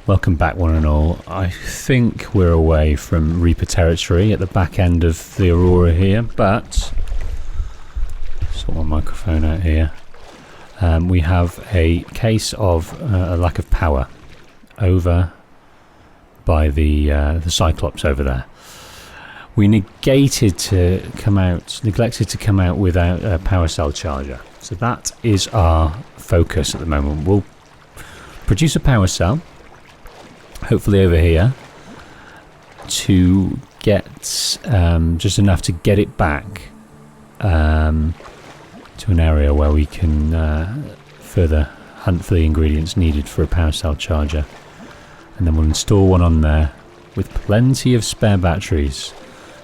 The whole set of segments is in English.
Welcome back, one and all. I think we're away from Reaper territory at the back end of the Aurora here, but sort my microphone out here. We have a case of a lack of power over by the Cyclops over there. We neglected to come out without a power cell charger, so that is our focus at the moment. We'll produce a power cell, hopefully over here, to get just enough to get it back to an area where we can further hunt for the ingredients needed for a power cell charger, and then we'll install one on there with plenty of spare batteries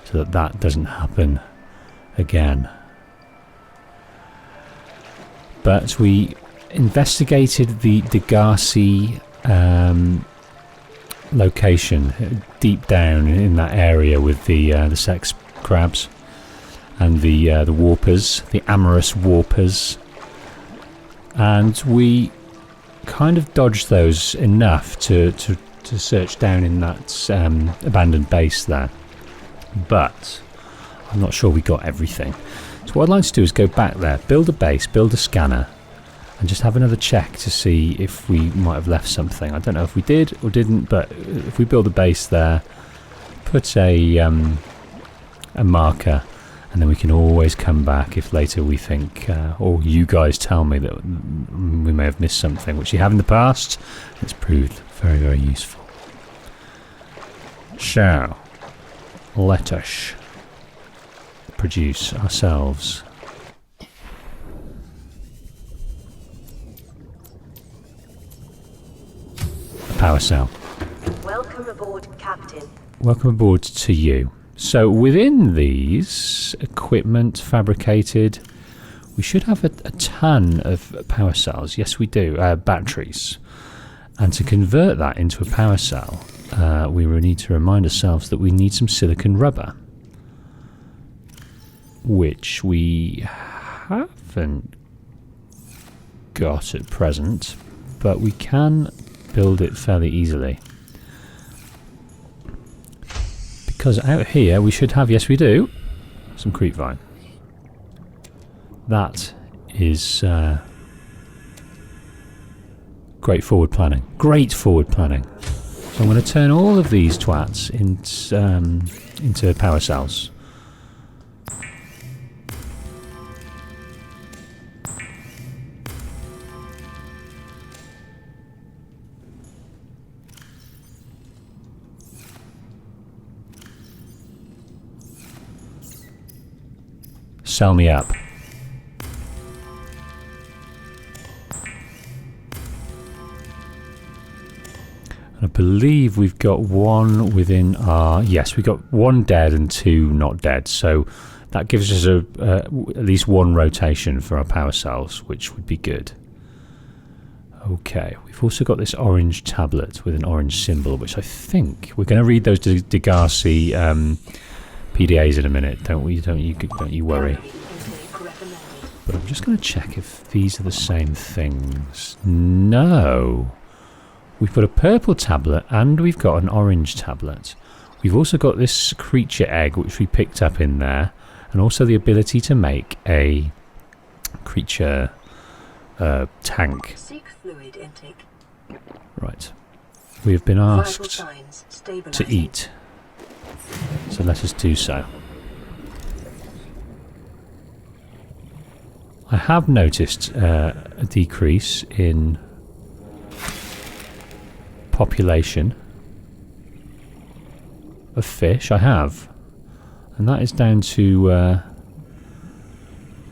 so that that doesn't happen again. But we investigated the Degarcy location deep down in that area with the sex crabs and the warpers, the amorous warpers, and we kind of dodged those enough to search down in that abandoned base there, but I'm not sure we got everything. So what I'd like to do is go back there, build a base, build a scanner, and just have another check to see if we might have left something. I don't know if we did or didn't, but if we build a base there, put a marker, and then we can always come back if later we think, or you guys tell me that we may have missed something, which you have in the past. It's proved very, very useful. So, let us produce ourselves power cell. Welcome aboard, Captain. Welcome aboard to you. So within these equipment fabricated, we should have a ton of power cells. Yes, we do. Batteries. And to convert that into a power cell, we will need to remind ourselves that we need some silicon rubber, which we haven't got at present, but we can build it fairly easily, because out here we should have, yes we do, some creepvine. That is great forward planning. Great forward planning. So I'm going to turn all of these twats into power cells. Sell me up. And I believe we've got one within our... Yes, we've got one dead and two not dead. So that gives us at least one rotation for our power cells, which would be good. Okay, we've also got this orange tablet with an orange symbol, which I think... We're going to read those Degarcy PDAs in a minute, don't you worry. But I'm just going to check if these are the same things. No. We've got a purple tablet and we've got an orange tablet. We've also got this creature egg which we picked up in there, and also the ability to make a creature tank. Seek fluid intake. Right. We have been asked to eat. So let us do so. I have noticed a decrease in population of fish. I have. And that is down to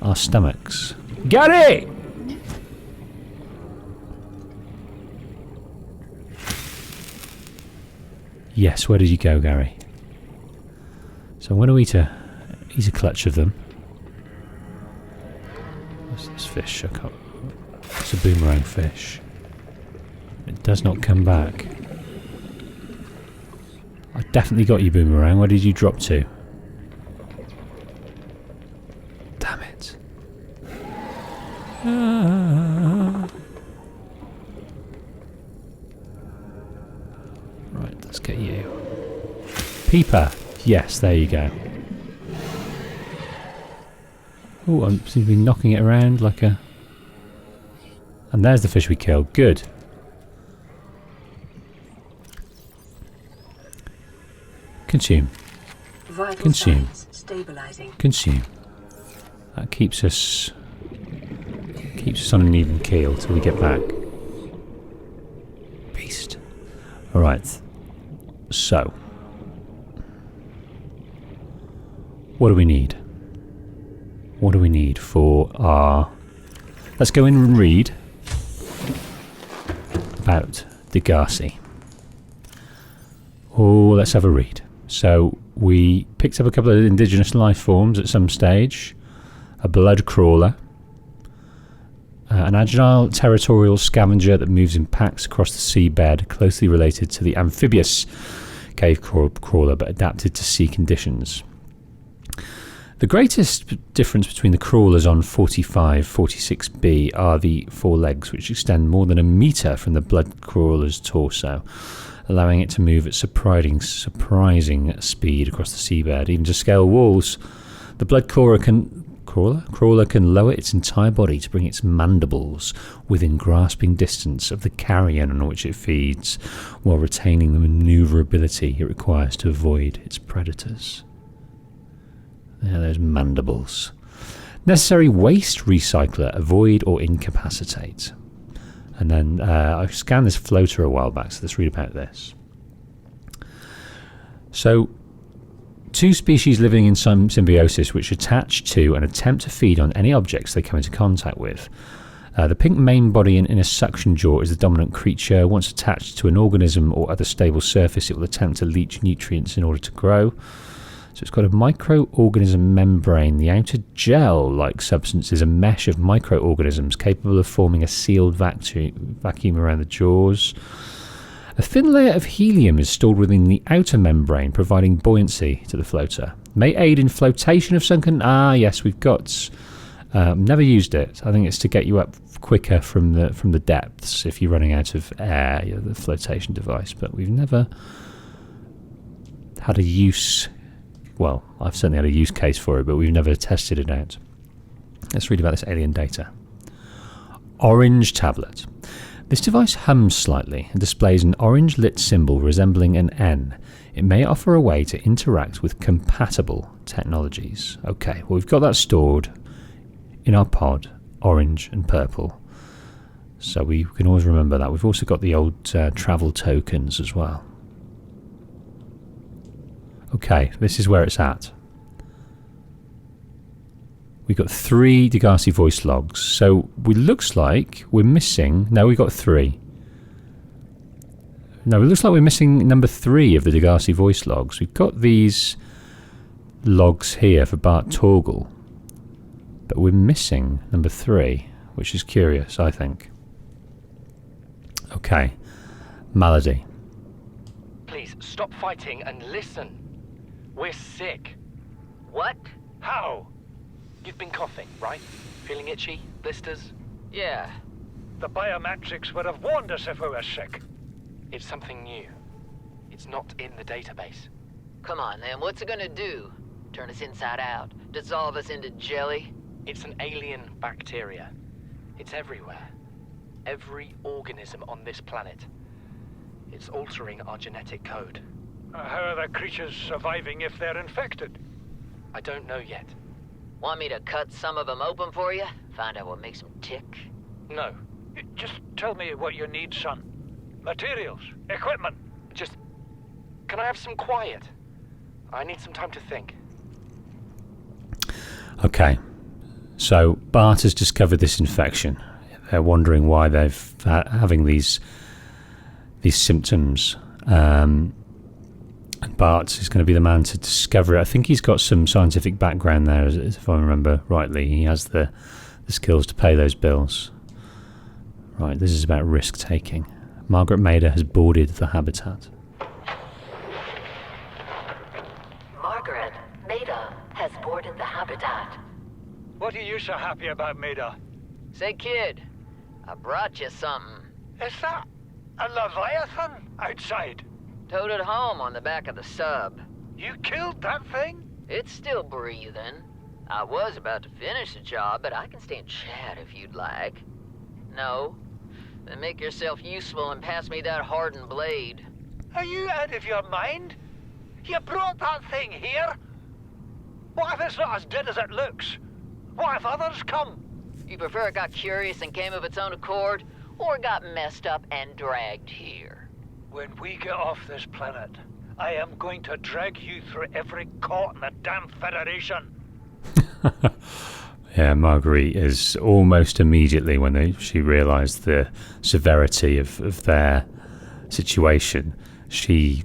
our stomachs. Got it! Yes, where did you go, Gary? So I'm going to eat a clutch of them. What's this fish? It's a boomerang fish. It does not come back. I definitely got you, boomerang. Where did you drop to? Damn it. Peeper. Yes, there you go. Oh, I seem to be knocking it around like a... And there's the fish we killed. Good. Consume. Vital Consume. signs stabilizing. Consume. That keeps us on an even keel till we get back. Beast. Alright. So. What do we need? What do we need for our... Let's go in and read about Degassi. Oh, let's have a read. So, we picked up a couple of indigenous life forms at some stage. A blood crawler. An agile territorial scavenger that moves in packs across the seabed, closely related to the amphibious cave crawler, but adapted to sea conditions. The greatest difference between the crawlers on 45-46B are the forelegs, which extend more than a metre from the blood crawler's torso, allowing it to move at surprising speed across the seabed. Even to scale walls, the blood crawler can lower its entire body to bring its mandibles within grasping distance of the carrion on which it feeds, while retaining the manoeuvrability it requires to avoid its predators. Yeah, those mandibles. Necessary waste recycler, avoid or incapacitate. And then I scanned this floater a while back, so let's read about this. So, two species living in some symbiosis which attach to and attempt to feed on any objects they come into contact with. The pink main body in a suction jaw is the dominant creature. Once attached to an organism or other stable surface, it will attempt to leach nutrients in order to grow. So it's got a microorganism membrane. The outer gel-like substance is a mesh of microorganisms capable of forming a sealed vacuum around the jaws. A thin layer of helium is stored within the outer membrane, providing buoyancy to the floater. May aid in flotation of sunken... Ah, yes, we've got... never used it. I think it's to get you up quicker from the depths if you're running out of air, the flotation device. But we've never had a use... Well, I've certainly had a use case for it, but we've never tested it out. Let's read about this alien data. Orange tablet. This device hums slightly and displays an orange lit symbol resembling an N. It may offer a way to interact with compatible technologies. Okay, well, we've got that stored in our pod, orange and purple. So we can always remember that. We've also got the old travel tokens as well. Okay, this is where it's at. We've got 3 Degassi voice logs. So it looks like we're missing... No, we've got 3. No, it looks like we're missing number 3 of the Degassi voice logs. We've got these logs here for Bart Torgal. But we're missing number 3, which is curious, I think. Okay. Malady. Please, stop fighting and listen. We're sick. What? How? You've been coughing, right? Feeling itchy? Blisters? Yeah. The biometrics would have warned us if we were sick. It's something new. It's not in the database. Come on, then. What's it gonna do? Turn us inside out? Dissolve us into jelly? It's an alien bacteria. It's everywhere. Every organism on this planet. It's altering our genetic code. How are the creatures surviving if they're infected? I don't know yet. Want me to cut some of them open for you? Find out what makes them tick? No. Just tell me what you need, son. Materials, equipment. Just... Can I have some quiet? I need some time to think. Okay. So Bart has discovered this infection. They're wondering why they're having these symptoms. And Bart is going to be the man to discover it. I think he's got some scientific background there, if I remember rightly. He has the skills to pay those bills. Right, this is about risk-taking. Margaret Mader has boarded the habitat. Margaret Mader has boarded the habitat. What are you so happy about, Maida? Say, kid, I brought you something. Is that a Leviathan outside? Towed it home on the back of the sub. You killed that thing? It's still breathing. I was about to finish the job, but I can stay and chat if you'd like. No? Then make yourself useful and pass me that hardened blade. Are you out of your mind? You brought that thing here? What if it's not as dead as it looks? What if others come? You prefer it got curious and came of its own accord, or got messed up and dragged here? When we get off this planet, I am going to drag you through every court in the damn Federation. Yeah, Marguerite is almost immediately when she realised the severity of their situation, she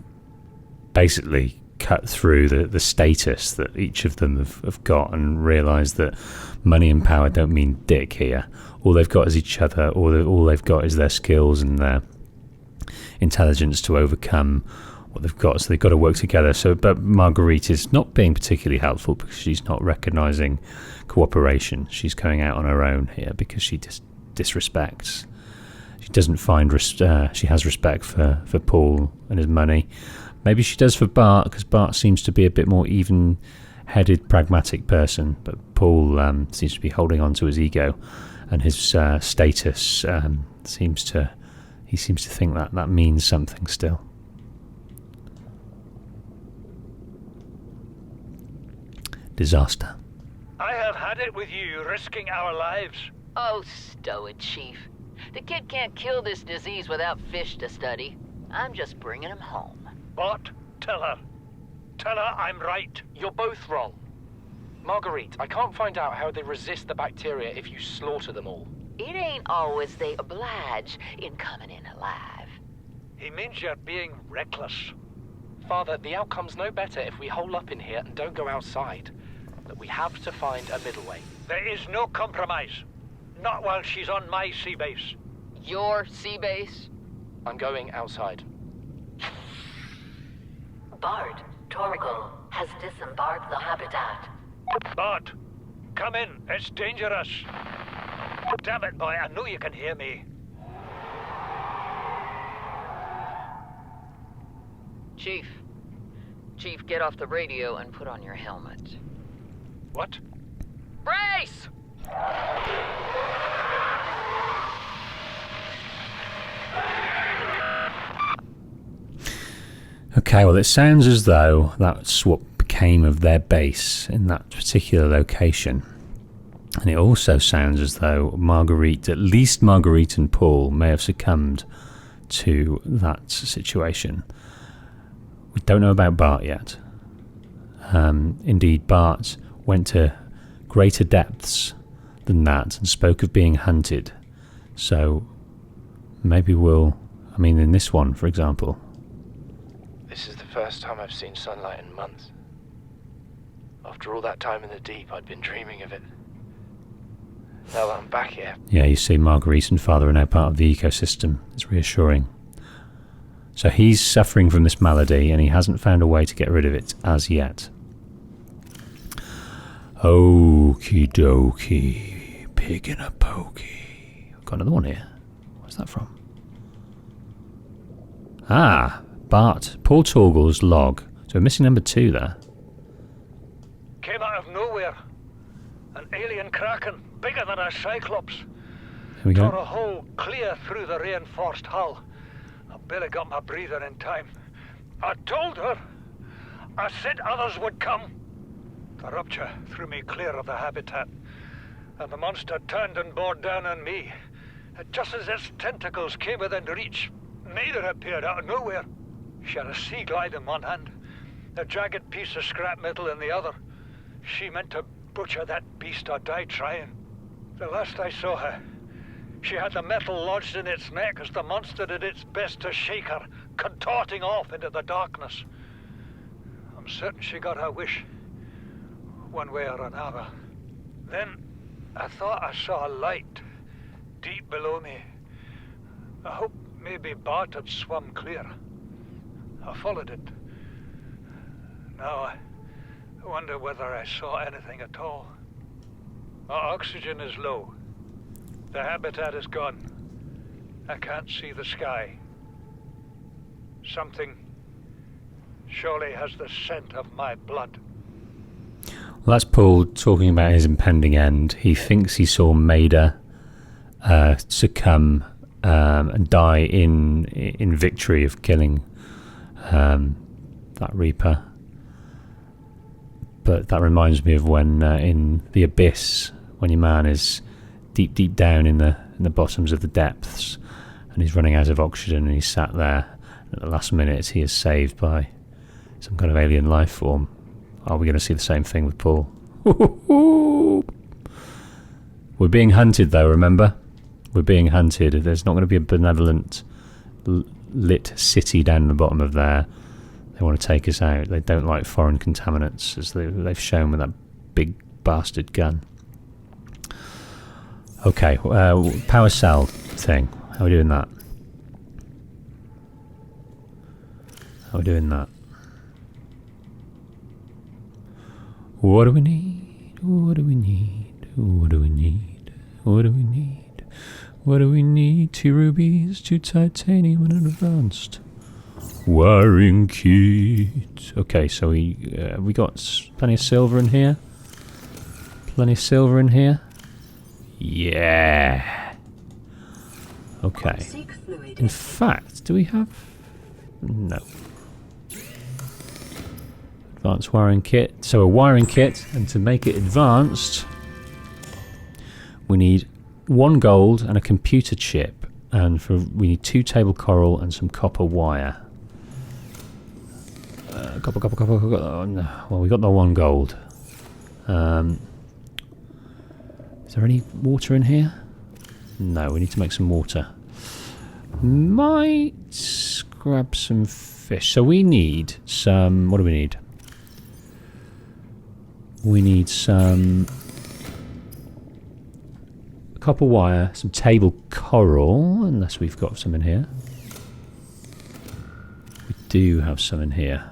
basically cut through the status that each of them have got and realised that money and power don't mean dick here. All they've got is each other, all they've got is their skills and their intelligence to overcome what they've got, so they've got to work together. But Marguerite is not being particularly helpful because she's not recognising cooperation. She's going out on her own here because she disrespects. She doesn't find she has respect for Paul and his money. Maybe she does for Bart, because Bart seems to be a bit more even-headed, pragmatic person, but Paul seems to be holding on to his ego and his status. He seems to think that means something still. Disaster. I have had it with you, risking our lives. Oh, stow it, Chief. The kid can't kill this disease without fish to study. I'm just bringing him home. But tell her. Tell her I'm right. You're both wrong. Marguerite, I can't find out how they resist the bacteria if you slaughter them all. It ain't always they oblige in coming in alive. He means you're being reckless. Father, the outcome's no better if we hole up in here and don't go outside. But we have to find a middle way. There is no compromise. Not while she's on my sea base. Your sea base? I'm going outside. Bart, Torgal has disembarked the habitat. Bart, come in. It's dangerous. Damn it, boy. I know you can hear me. Chief, get off the radio and put on your helmet. What? Brace! Okay, well, it sounds as though that's what became of their base in that particular location. And it also sounds as though at least Marguerite and Paul may have succumbed to that situation. We don't know about Bart yet. Indeed, Bart went to greater depths than that and spoke of being hunted. So maybe in this one, for example. This is the first time I've seen sunlight in months. After all that time in the deep, I'd been dreaming of it. Now that I'm back here. Yeah, you see, Marguerite and Father are now part of the ecosystem. It's reassuring. So he's suffering from this malady and he hasn't found a way to get rid of it as yet. Okie dokie. Pig in a pokey. I've got another one here. Where's that from? Ah, Bart. Paul Torgal's log. So we're missing number 2 there. Came out of nowhere. An alien kraken, bigger than a cyclops. Here we Tore go. a hole clear through the reinforced hull. I barely got my breather in time. I told her. I said others would come. The rupture threw me clear of the habitat, and the monster turned and bore down on me. Just as its tentacles came within reach, Maida appeared out of nowhere. She had a sea glide in one hand, a jagged piece of scrap metal in the other. She meant to butcher that beast or die trying. The last I saw her, she had the metal lodged in its neck as the monster did its best to shake her, contorting off into the darkness. I'm certain she got her wish, one way or another. Then I thought I saw a light deep below me. I hoped maybe Bart had swum clear. I followed it. Now I wonder whether I saw anything at all. Our oxygen is low. The habitat is gone. I can't see the sky. Something Surely has the scent of my blood. Well, that's Paul talking about his impending end. He thinks he saw Maida succumb and die in victory of killing that Reaper. But that reminds me of when in the Abyss, when your man is deep down in the bottoms of the depths, and he's running out of oxygen, and he's sat there. At the last minute, he is saved by some kind of alien life form. Are we going to see the same thing with Paul? We're being hunted, though. Remember, we're being hunted. There's not going to be a benevolent lit city down the bottom of there. They want to take us out. They don't like foreign contaminants, as they've shown with that big bastard gun. Okay, power cell thing. How are we doing that? How are we doing that? What do we need? What do we need? What do we need? What do we need? What do we need? 2 rubies, 2 titanium, and an advanced wiring kit. Okay, so we got plenty of silver in here. Plenty of silver in here. Yeah. Okay. In fact, do we have? No. Advanced wiring kit. So a wiring kit, and to make it advanced, we need 1 gold and a computer chip, and we need 2 table coral and some copper wire. Copper. Oh, no. Well, we got the 1 gold. Is there any water in here? No, we need to make some water. Might grab some fish. So we need some... What do we need? We need some copper wire, some table coral, unless we've got some in here. We do have some in here.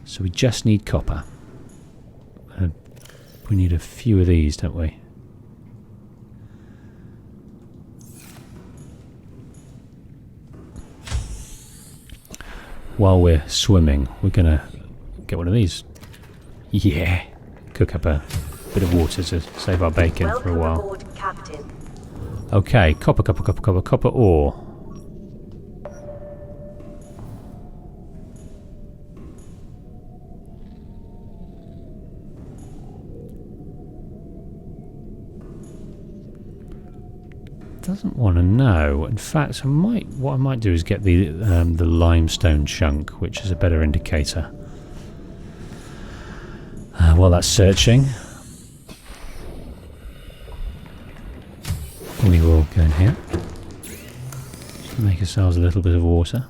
So we just need copper. We need a few of these, don't we? While we're swimming, we're gonna get one of these. Yeah! Cook up a bit of water to save our bacon for a while. Welcome aboard, Captain. Okay, copper ore. Doesn't want to know. In fact, what I might do is get the limestone chunk, which is a better indicator. While that's searching, we will go in here. Make ourselves a little bit of water.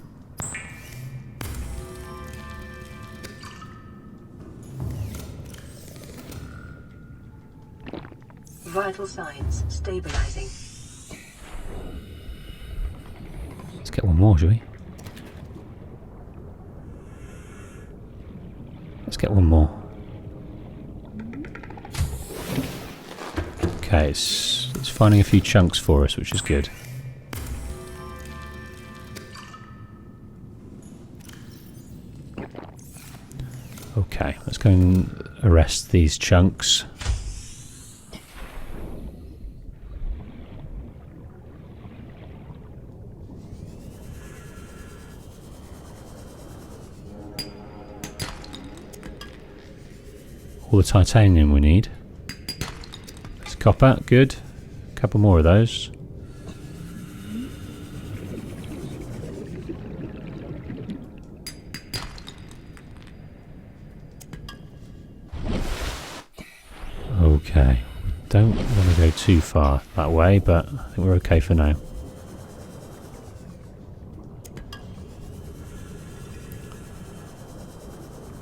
Vital signs stabilizing. Let's get one more, shall we? Let's get one more. Okay, it's finding a few chunks for us, which is good. Okay, let's go and arrest these chunks. All the titanium we need. There's copper, good. A couple more of those. Okay, don't want to go too far that way, but I think we're okay for now.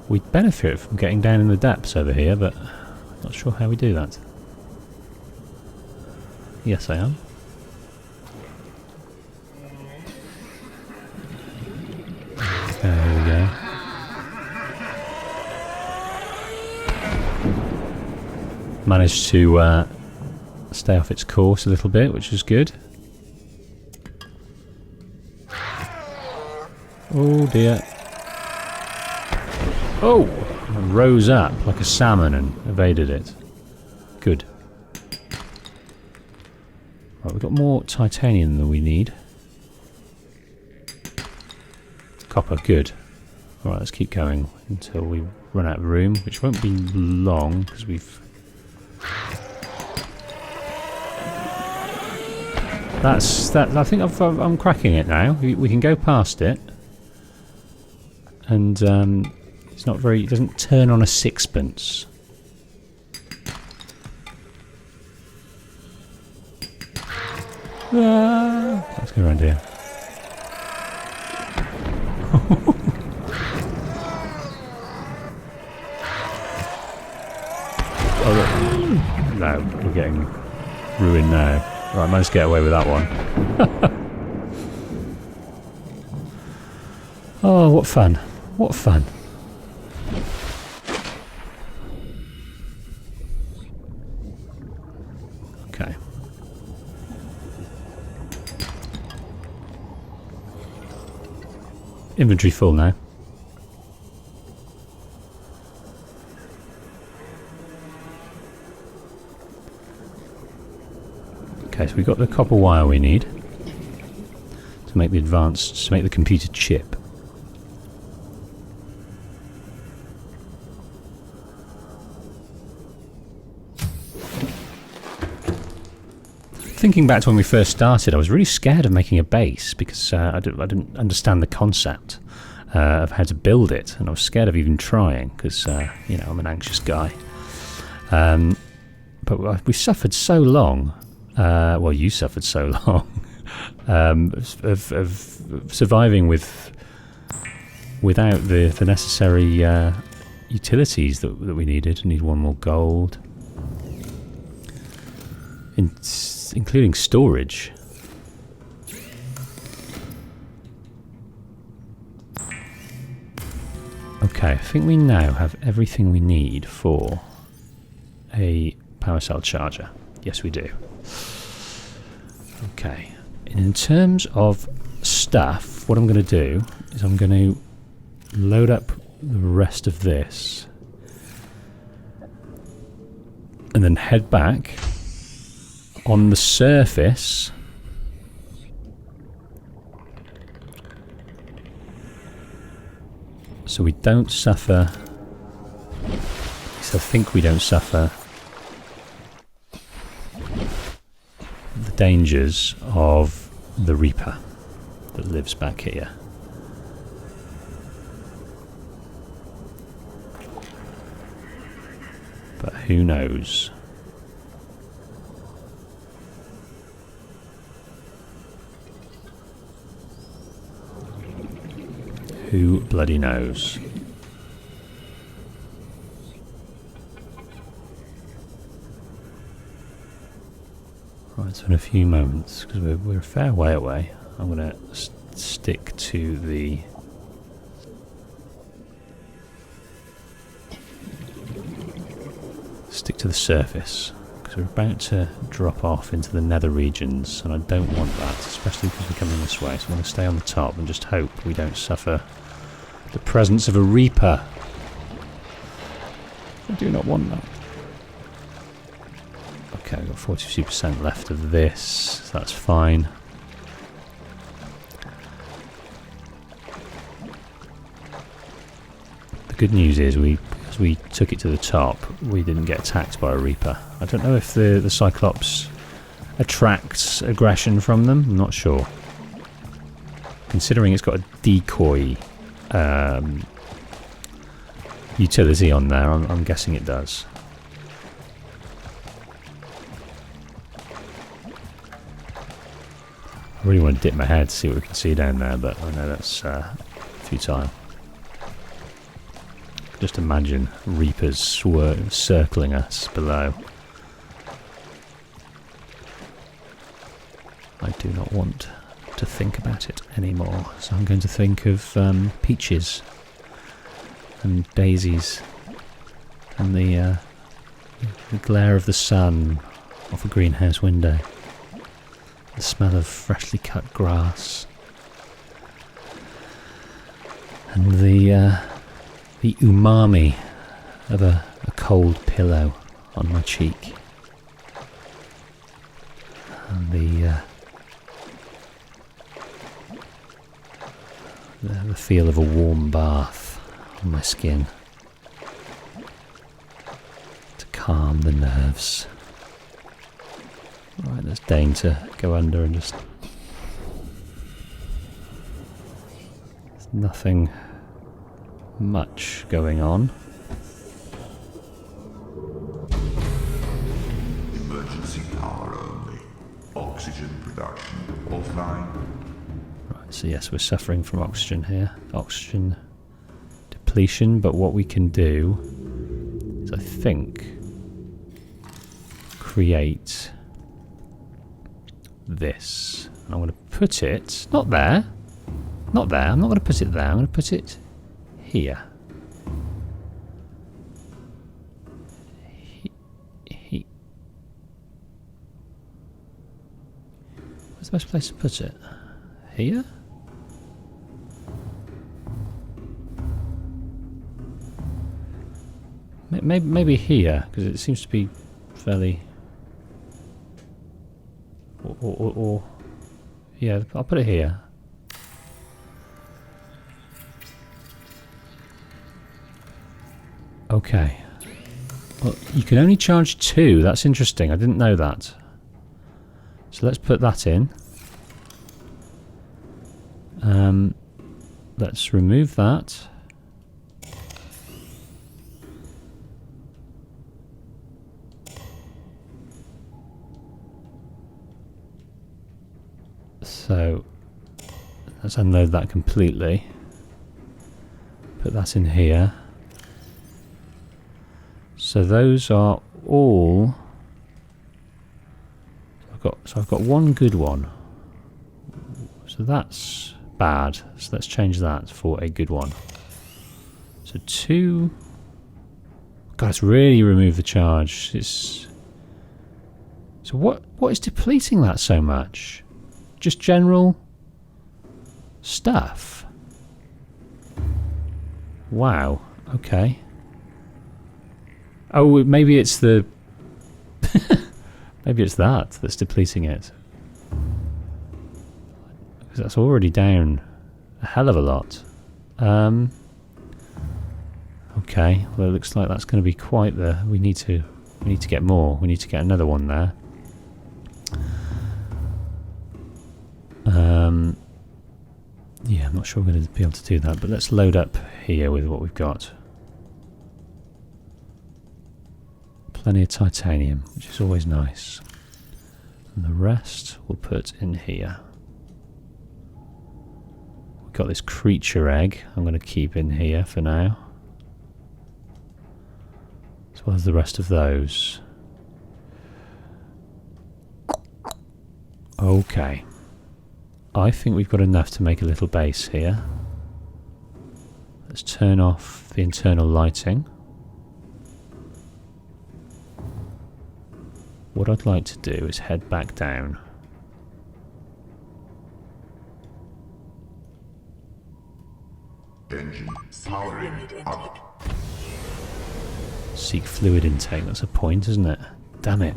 We'd benefit from getting down in the depths over here, but I'm not sure how we do that. Yes, I am. There we go. Managed to stay off its course a little bit, which is good. Oh dear. Oh! And rose up like a salmon and evaded it. Good. Right, we've got more titanium than we need. Copper, good. Alright, let's keep going until we run out of room, which won't be long, because we've... I think I'm cracking it now. We can go past it. And it's not very... It doesn't turn on a sixpence. Let's go around here. Oh, no, we're getting ruined now. Right, managed to get away with that one. Oh, what fun. What fun. Okay. Inventory full now. Okay, so we've got the copper wire we need to make the computer chip. Thinking back to when we first started, I was really scared of making a base because I didn't understand the concept of how to build it, and I was scared of even trying because you know, I'm an anxious guy. But we suffered so long. Well, you suffered so long of surviving without the necessary utilities that we needed. Need one more gold, including storage. Okay, I think we now have everything we need for a power cell charger. Yes, we do. Okay, and in terms of stuff, what I'm going to do is I'm going to load up the rest of this and then head back on the surface. So we don't suffer, at least I think we don't suffer the dangers of the Reaper that lives back here. But who knows? Who bloody knows? Right, so in a few moments, because we're a fair way away, I'm going to stick to the surface, because we're about to drop off into the nether regions, and I don't want that, especially because we're coming this way. So I'm going to stay on the top and just hope we don't suffer the presence of a Reaper. I do not want that. Okay, I've got 42% left of this, so that's fine. The good news is as we took it to the top, we didn't get attacked by a Reaper. I don't know if the Cyclops attracts aggression from them, I'm not sure. Considering it's got a decoy utility on there, I'm guessing it does. I really want to dip my head to see what we can see down there, but I know that's futile. Just imagine Reapers circling us below. I do not want to think about it anymore, so I'm going to think of peaches and daisies and the glare of the sun off a greenhouse window, the smell of freshly cut grass, and the the umami of a cold pillow on my cheek. And the feel of a warm bath on my skin to calm the nerves. Right, there's Dane to go under and just... There's nothing much going on. Emergency power only. Oxygen production offline. Right, so yes, we're suffering from oxygen here. Oxygen depletion, but what we can do is, I think, create this. And I'm going to put it... Not there. Not there. I'm not going to put it there. I'm going to put it here. Where's the best place to put it? Here? Maybe here, because it seems to be fairly... Or yeah, I'll put it here. Okay. Well, you can only charge 2. That's interesting. I didn't know that. So let's put that in. Let's remove that. So let's unload that completely. Put that in here. So those are all. I've got one good one. So that's bad. So let's change that for a good one. So 2. God, it's really removed the charge. It's. So what is depleting that so much? Just general stuff. Wow. Okay. Oh, maybe it's the... maybe it's that's depleting it. Because that's already down a hell of a lot. Okay, well it looks like that's going to be quite the... We need to get more. We need to get another one there. Yeah, I'm not sure we're going to be able to do that, but let's load up here with what we've got. Plenty of titanium, which is always nice. And the rest we'll put in here. We've got this creature egg I'm going to keep in here for now. As well as the rest of those. Okay. I think we've got enough to make a little base here. Let's turn off the internal lighting. What I'd like to do is head back down. Engine powering up. Seek fluid intake, that's a point, isn't it? Damn it.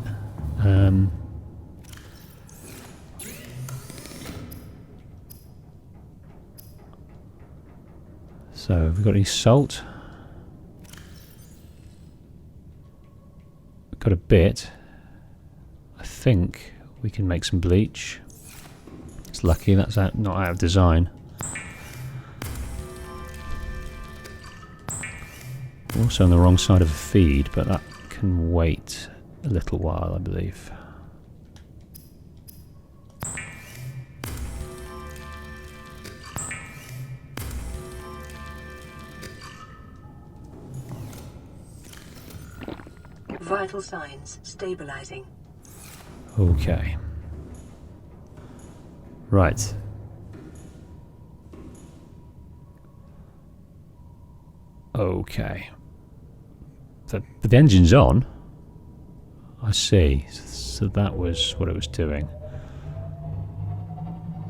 So, have we got any salt? We've got a bit. I think we can make some bleach. It's lucky that's not out of design. We're also on the wrong side of a feed, but that can wait a little while, I believe. Vital signs stabilizing. Okay. Right. Okay. But the engine's on. I see. So that was what it was doing.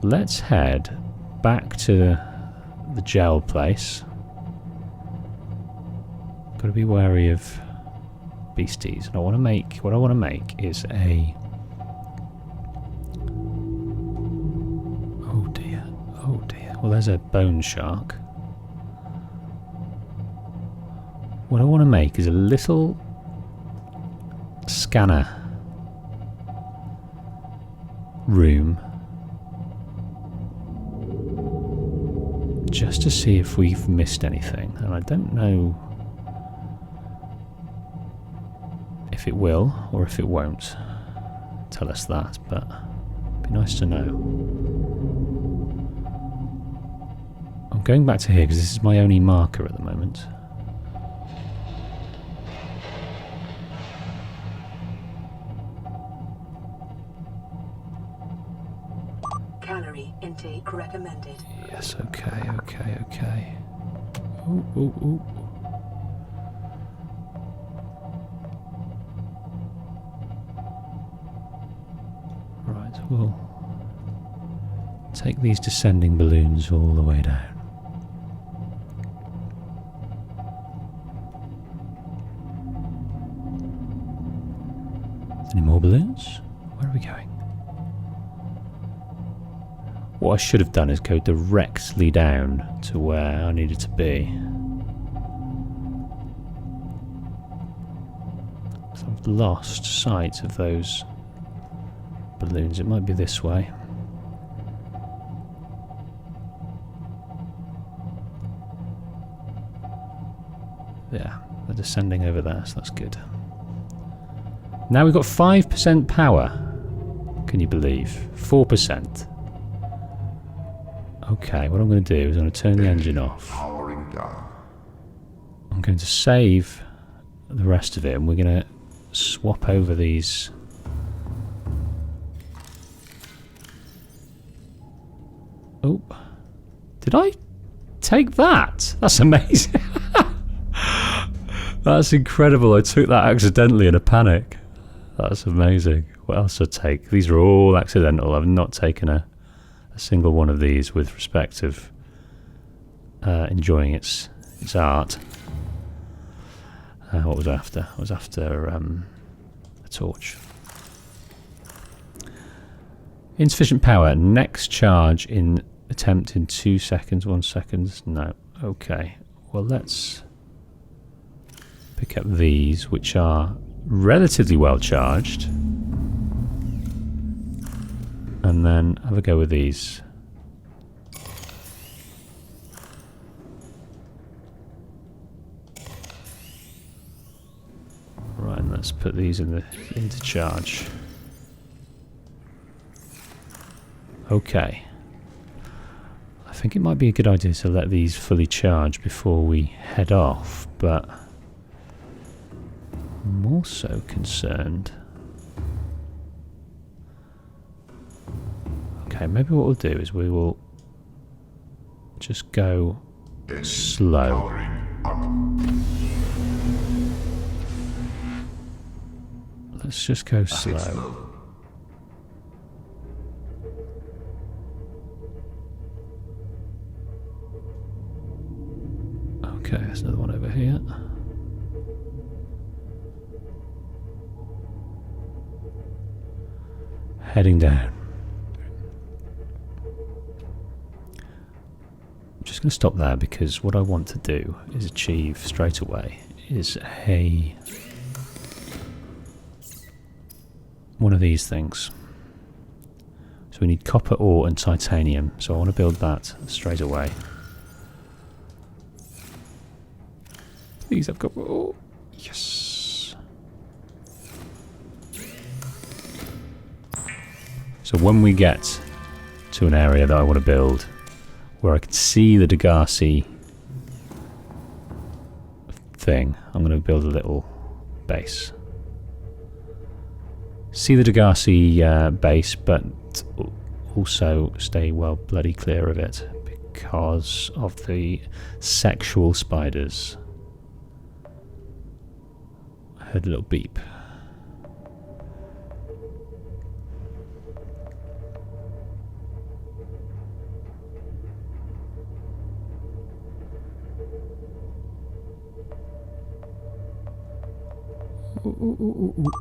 Let's head back to the gel place. Got to be wary of beasties. And what I want to make is a... Oh dear, oh dear. Well, there's a bone shark. What I want to make is a little scanner room, just to see if we've missed anything. And I don't know if it will or if it won't tell us that, but it'd be nice to know. I'm going back to here because this is my only marker at the moment. Calorie intake recommended. Yes, okay, okay, okay. Ooh, ooh, ooh. Right, we'll take these descending balloons all the way down. Any more balloons? Where are we going? What I should have done is go directly down to where I needed to be. So I've lost sight of those balloons. It might be this way. Yeah, they're descending over there, so that's good. Now we've got 5% power. Can you believe? 4%. Okay, what I'm going to do is I'm going to turn the engine off. Powering down. I'm going to save the rest of it, and we're going to swap over these. Oh, did I take that? That's amazing. That's incredible. I took that accidentally in a panic. That's amazing. What else did I take? These are all accidental. I've not taken a single one of these with respect of enjoying its art. What was I after? I was after a torch. Insufficient power. Next charge in attempt in 2 seconds. 1 second. No. Okay. Well, let's pick up these, which are relatively well charged, and then have a go with these. Right, and let's put these into charge. Okay. I think it might be a good idea to let these fully charge before we head off, but I'm more so concerned. Okay, maybe what we'll do is we will just go slow. Let's just go slow. Okay, there's another one over here. Heading down. I'm just going to stop there because what I want to do is achieve straight away is one of these things. So we need copper ore and titanium, so I want to build that straight away. Please have copper ore. Yes. So when we get to an area that I want to build, where I can see the Degassi thing, I'm going to build a little base. See the Degassi base, but also stay well bloody clear of it because of the sexual spiders. I heard a little beep.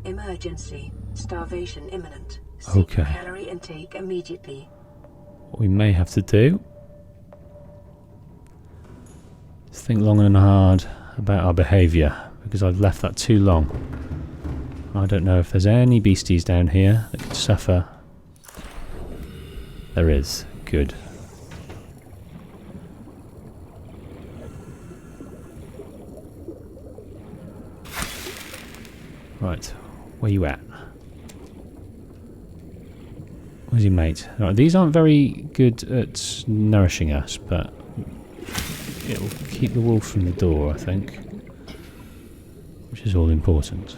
Emergency. Starvation imminent. Okay. Seek calorie intake immediately. What we may have to do is think long and hard about our behaviour, because I've left that too long. I don't know if there's any beasties down here that could suffer. There is. Good. Right, where you at? Where's your mate? Right, these aren't very good at nourishing us, but it'll keep the wolf from the door, I think. Which is all important.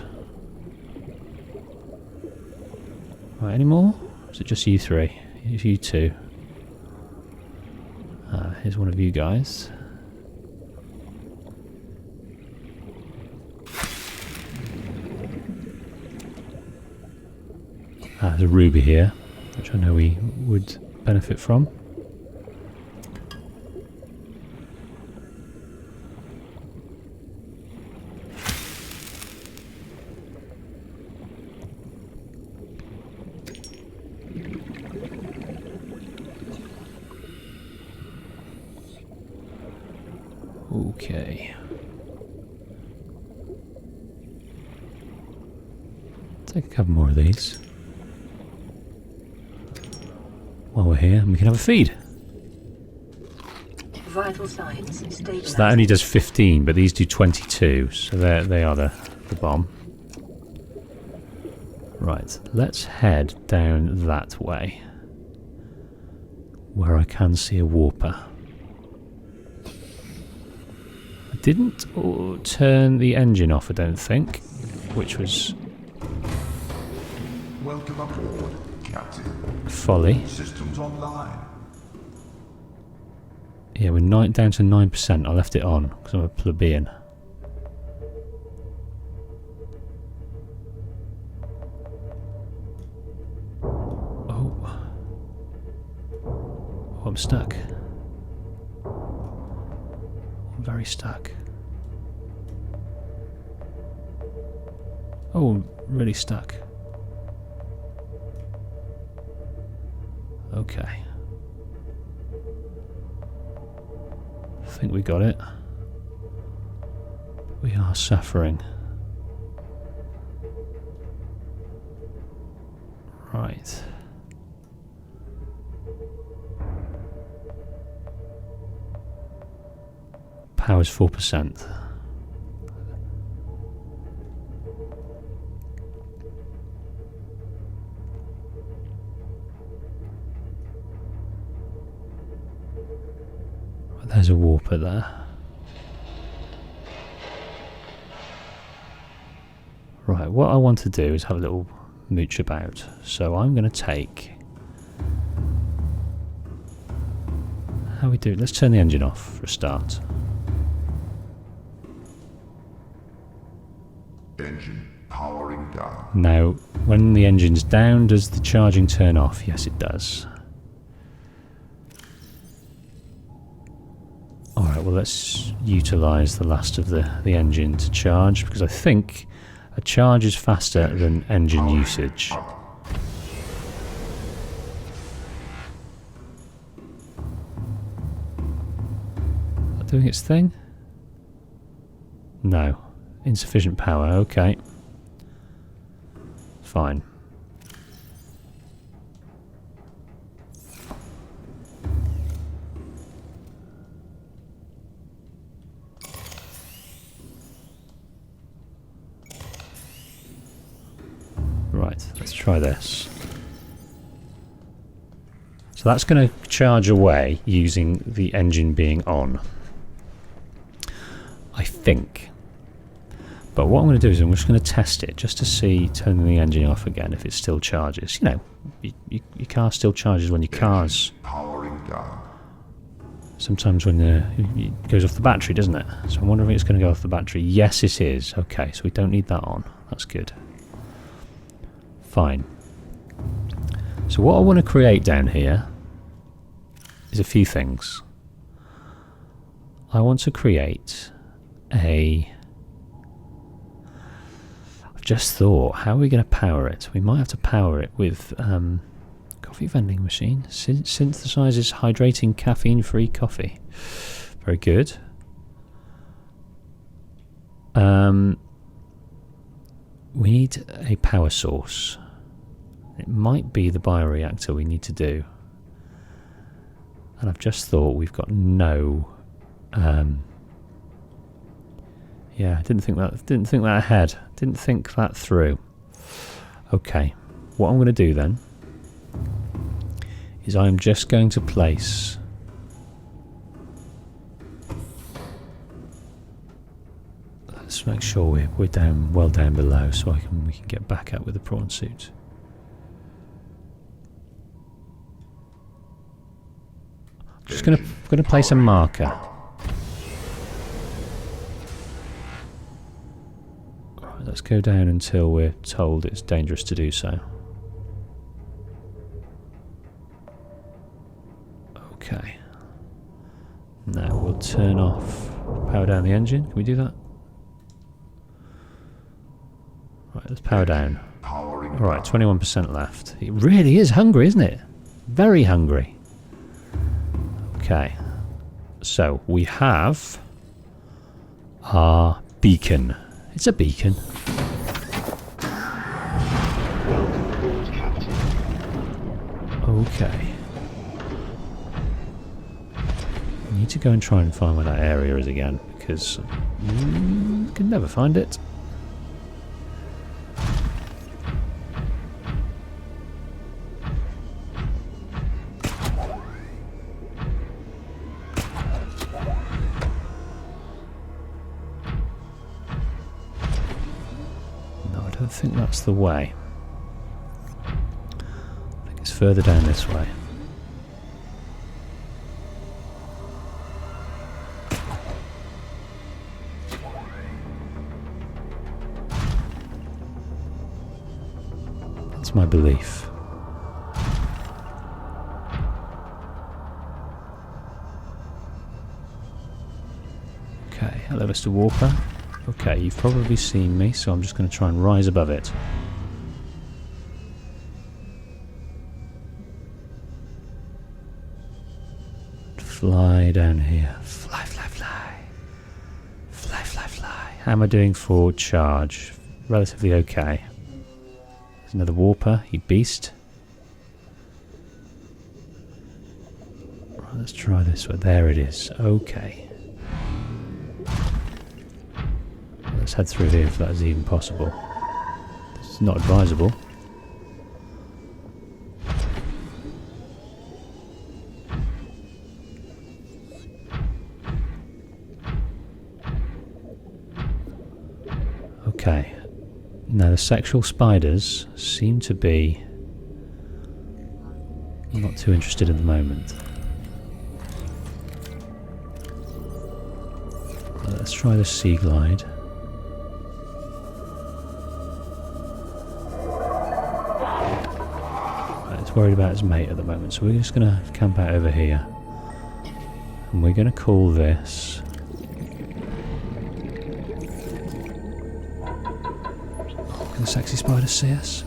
Right, any more? Or is it just you three? It's you two. Here's one of you guys. There's a ruby here, which I know we would benefit from. Okay. Take a couple more of these. While we're here, and we can have a feed. Vital signs stabilized. So that only does 15, but these do 22. So they are the bomb. Right, let's head down that way, where I can see a warper. I didn't turn the engine off, I don't think, which was Welcome aboard, Captain. folly. Systems online. Yeah, we're down to 9%. I left it on because I'm a plebeian. Oh, I'm stuck. I'm very stuck. Oh, I'm really stuck. Okay. I think we got it. We are suffering. Right. Power's 4%. There's a warper there. Right, what I want to do is have a little mooch about. So I'm going to take... How we do it? Let's turn the engine off for a start. Engine powering down. Now, when the engine's down, does the charging turn off? Yes, it does. Alright, well let's utilise the last of the engine to charge, because I think a charge is faster than engine usage. Is that doing its thing? No. Insufficient power, okay. Fine. Right, let's try this. So that's going to charge away using the engine being on, I think. But what I'm going to do is I'm just going to test it just to see, turning the engine off again, if it still charges. You know, your car still charges when your car's... Powering down. Sometimes when it goes off the battery, doesn't it? So I'm wondering if it's going to go off the battery. Yes, it is. Okay, so we don't need that on. That's good. Fine. So what I want to create down here is a few things. I want to create a... I've just thought, how are we going to power it? We might have to power it with coffee vending machine. Synthesizes hydrating caffeine-free coffee. Very good. We need a power source. It might be the bioreactor we need to do. And I've just thought we've got no... yeah, I didn't think that ahead. Didn't think that through. Okay, what I'm going to do then is I'm just going to place... Let's make sure we're down, well down below, so we can get back up with the prawn suit. Just gonna place a marker. Right, let's go down until we're told it's dangerous to do so. Okay. Now we'll turn off, power down the engine. Can we do that? Right, let's power down. Alright, 21% left. It really is hungry, isn't it? Very hungry. Okay. So, we have our beacon. It's a beacon. Okay. I need to go and try and find where that area is again, because I can never find it. I don't think that's the way. I think it's further down this way. That's my belief. Okay, hello Mr. Walker. Okay, you've probably seen me, so I'm just going to try and rise above it. Fly down here. Fly, fly, fly. Fly, fly, fly. How am I doing for charge? Relatively okay. There's another warper, you beast. Right, let's try this one. There it is. Okay. Let's head through here if that is even possible. This is not advisable. Okay. Now the sexual spiders seem to be not too interested at the moment. Let's try the sea glide. Worried about his mate at the moment, so we're just going to camp out over here and we're going to call this can the sexy spider see us?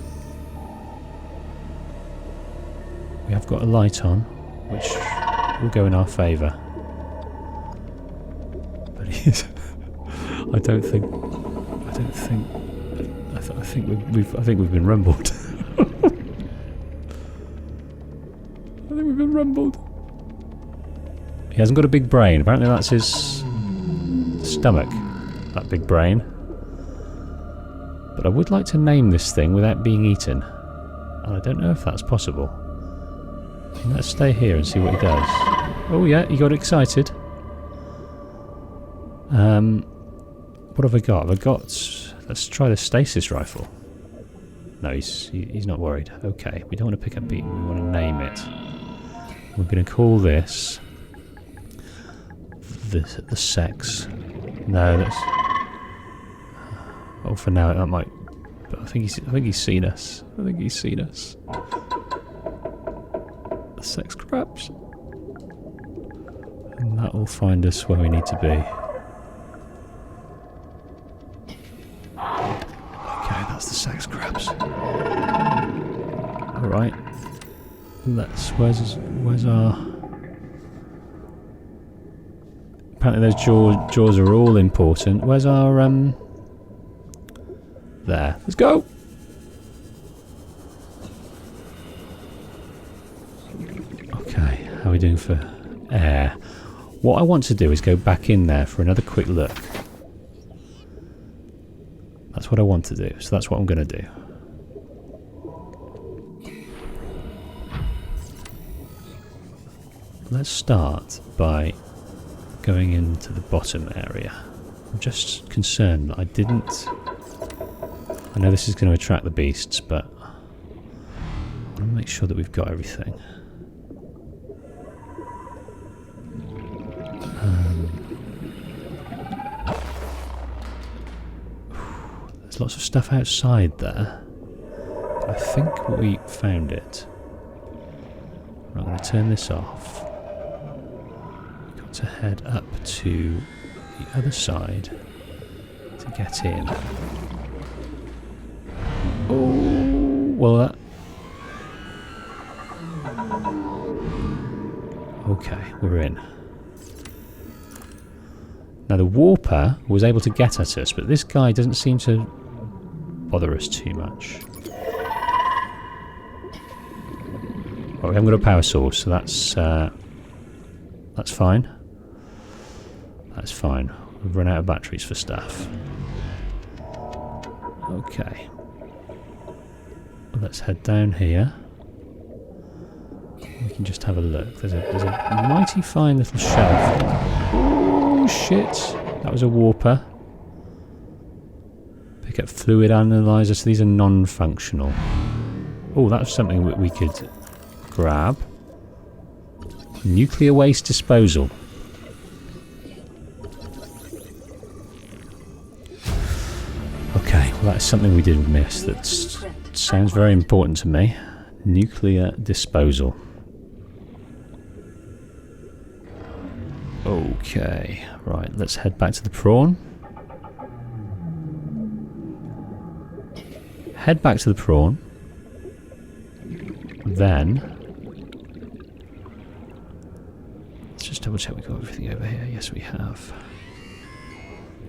We have got a light on which will go in our favour, but he's I think we've been rumbled. We've been rumbled. He hasn't got a big brain. Apparently that's his stomach, that big brain. But I would like to name this thing without being eaten. And I don't know if that's possible. Let's stay here and see what he does. Oh yeah, he got excited. What have I got? Let's try the stasis rifle. No, he's not worried. Okay, we don't want to pick up beacon, we want to name it. We're going to call this the sex. No, that's. Oh, for now that might. But I think he's seen us. I think he's seen us. The sex crabs. And that will find us where we need to be. Okay, Where's our... Apparently those jaws are all important. Where's our, There. Let's go! Okay, how are we doing for air? What I want to do is go back in there for another quick look. That's what I want to do, so that's what I'm going to do. Let's start by going into the bottom area. I'm just concerned that I didn't... I know this is going to attract the beasts, but I want to make sure that we've got everything. There's lots of stuff outside there. But I think we found it. I'm going to turn this off. We've got to head up to the other side to get in. Oh, well that... Okay, we're in. Now the warper was able to get at us, but this guy doesn't seem to bother us too much. Well, we haven't got a power source, so that's fine. That's fine. We've run out of batteries for stuff. Okay. Well, let's head down here. We can just have a look. There's a mighty fine little shelf. Oh shit! That was a warper. Pick up fluid analyzer. So these are non-functional. Oh, that's something that we could grab. Nuclear waste disposal. Okay, well that's something we did miss. That sounds very important to me. Nuclear disposal. Okay, right, let's head back to the prawn. Head back to the prawn. Then... let's just double check we've got everything over here. Yes, we have.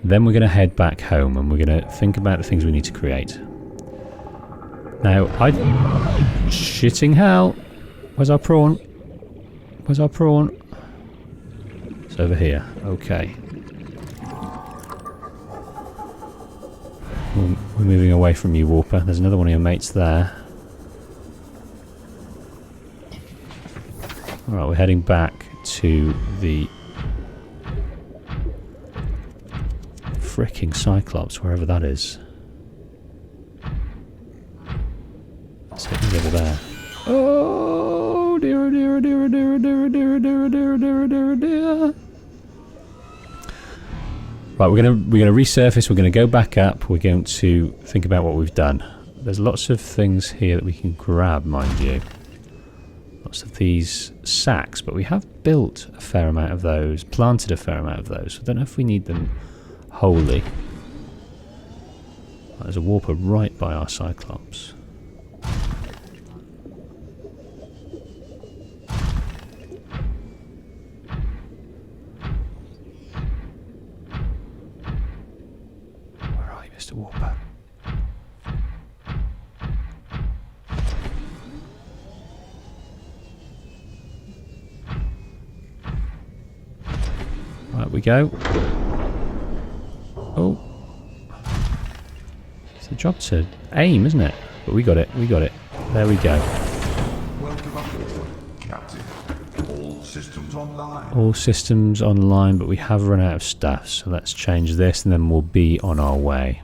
Then we're going to head back home and we're going to think about the things we need to create. Now, shitting hell! Where's our prawn? Where's our prawn? It's over here. Okay. We're moving away from you, warper. There's another one of your mates there. Alright, we're heading back to the fricking Cyclops, wherever that is. Let's hit over there. Oh dear, dear, dear, dear, dear, dear, dear, dear, dear, dear, dear. Right, we're gonna resurface. We're gonna go back up. We're going to think about what we've done. There's lots of things here that we can grab, mind you. Lots of these sacks, but we have built a fair amount of those, planted a fair amount of those. I don't know if we need them wholly. There's a warper right by our Cyclops. Where are you, Mr. Warper? Right, we go. Oh. It's a job to aim, isn't it? But we got it, we got it. There we go. Welcome aboard, Captain. All systems online. All systems online, but we have run out of stuff, so let's change this and then we'll be on our way.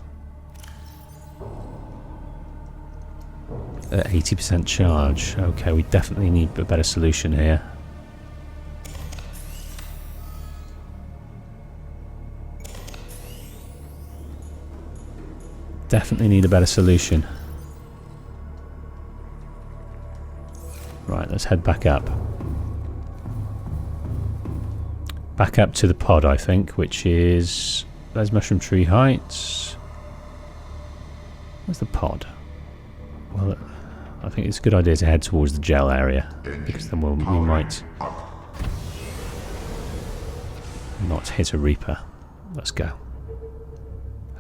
At 80% charge. Okay, we definitely need a better solution here. Definitely need a better solution. Right, let's head back up. Back up to the pod, I think, which is... there's Mushroom Tree Heights. Where's the pod? Well, I think it's a good idea to head towards the gel area, because then we might not hit a Reaper. Let's go.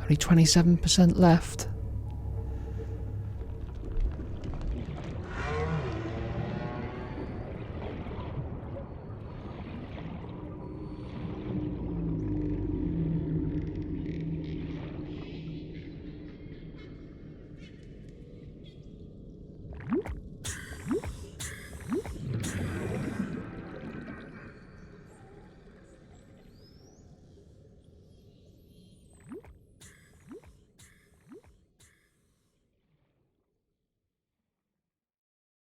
Only 27% left.